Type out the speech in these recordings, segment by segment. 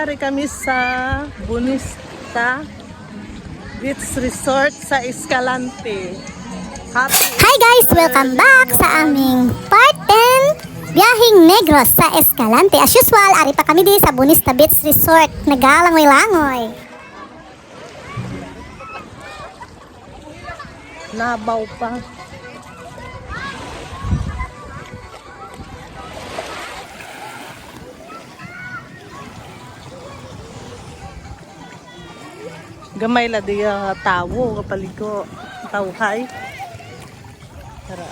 Ari kami sa Bonista Beach Resort sa Escalante. Hi guys! Welcome back sa aming part 10 biyaheng Negros sa Escalante. As usual, ari pa kami din sa Bonista Beach Resort. Nagalangoy-langoy. Nabaw pa. Gamay la di tawo kapaligo. Tawhay. Tara.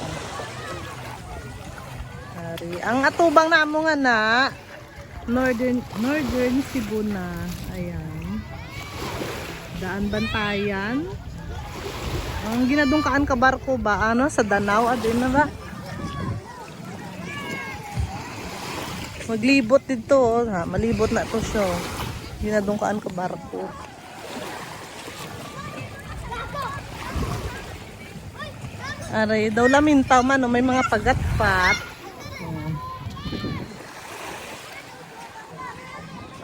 Ari, ang atubang namo nga na Northern Cebu na. Ayan. Daan Bantayan. Ang ginadungkaan ka barko ba ano sa Danau adin na ba? Maglibot dito, ha, malibot na to siya. Ginadungkaan ka barko. Aray, daw lamintaw man, may mga pagat-pat.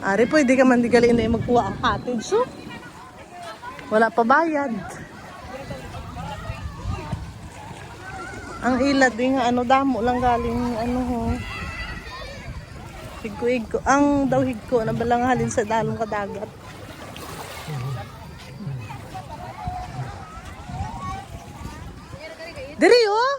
Ari, pwede ka man di gali na magkuha ang cottage, so. Wala pa bayad. Ang ilad din nga, ano, damo lang galing, ano ho. Higko-higko. Ang daw higko, na balang halin sa dalong kadagat. Diri oh.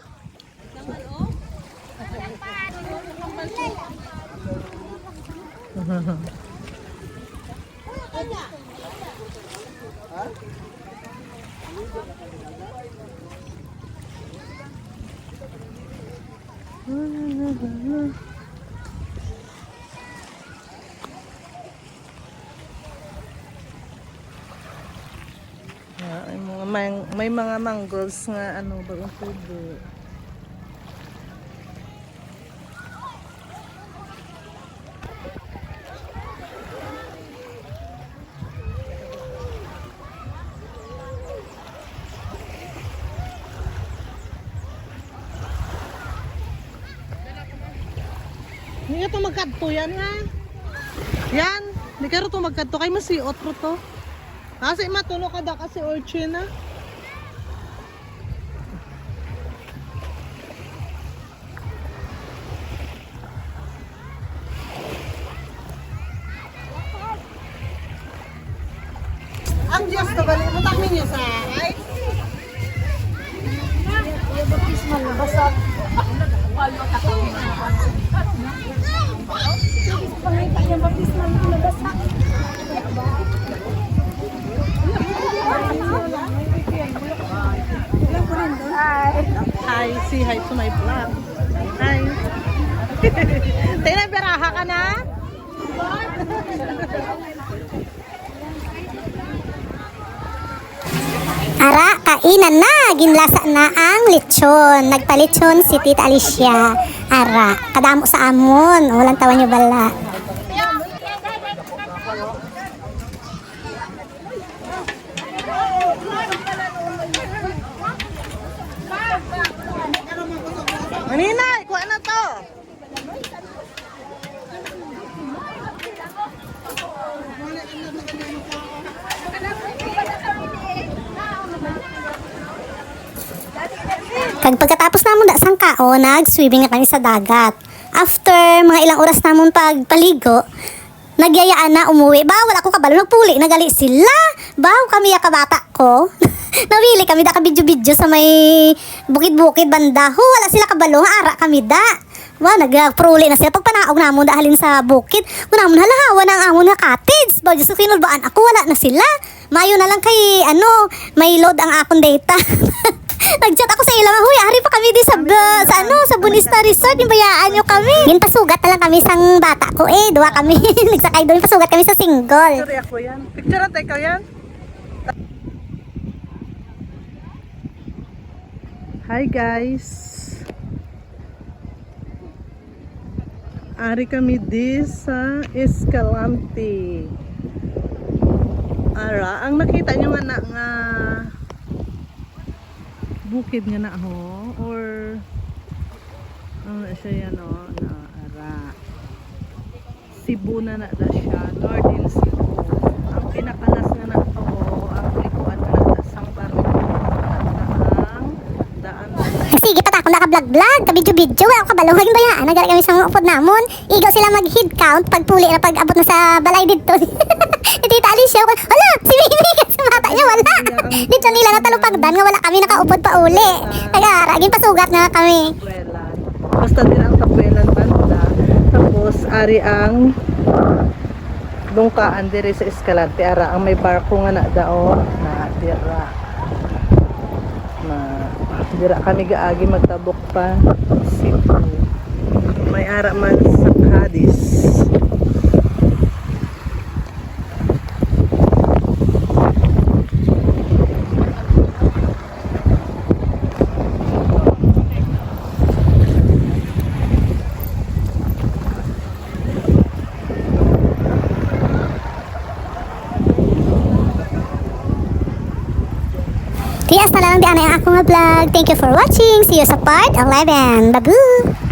May mga mangroves nga ano bagong tubo. Hindi ka ito magkadto yan ha. Yan. Hindi ka ito magkadto. Kay masiot ro to. Kasi matulog ka da kasi orchin ha. Ang Diyos na balik. Mutak ninyo sa ay. Basta. Hi, say hi to my vlog. Hi. Tingnan, beraha ka na? Ara, kainan na! Ginlasa na ang lechon. Nagpalechon si Tita Alicia. Ara, kadamo sa amon. Walang tawa niyo bala. Maninay, kuha na to. Pagkatapos namon da sangkao, nag-swimming na kami sa dagat. After mga ilang oras namon pagpaligo, nagyayaan na umuwi. Bawal ako kabalo, nagpuli, nagali sila. Baw kami ya kabata ko. Nawili kami da kabidyo-bidyo sa may bukid-bukid banda. Wala sila kabalo, ara kami da. Nagpruli na sila. Pagpanaog namon da halin sa bukid. Kunamon halahawan ang amon nga cottage. Baw just kinulbaan ako, wala na sila. Mayo na lang kay may load ang akong data. Nag-chat ako sa ila, huy, ari pa kami di sa Bonista Resort, bayaan nyo kami. Pasugat na lang kami sang bata ko dua kami. Nagsakay doon, pasugat kami sa single. Picture ako yan. Picture natin ikaw yan. Hi guys. Ari kami di sa Escalante. Ara, ang nakita nyo nga bukid nga na ho or ano siya yan o na ara Cebu na da siya, Northern Cebu. Ang pinakalas nga na to, ang likuan na da sang barko ang daan. Sige pa ako naka-vlog-vlog, ka-video-video, wala ko kabalo. Hagin ba yan? Nagala kami sa upod namon. Igaw sila mag-head count pag puli na pag-abot na sa balay dito. Tita Alicia, wala, si Mimi kasi mata niya, wala. Dito nila natalupagdan nga wala kami nakaupod pa uli. Nag-aragin pasugat na kami. Tapuelan. Basta din ang Tapuelan banda. Tapos ari ang dungkaan diri sa Escalante ara ang may barko nga na daw na dira. Na dira kami gaagi magtabok pa Cebu. May ara man sa Cadiz. Tias na lang di ana ang akong vlog. Thank you for watching. See you sa part 11. Babu!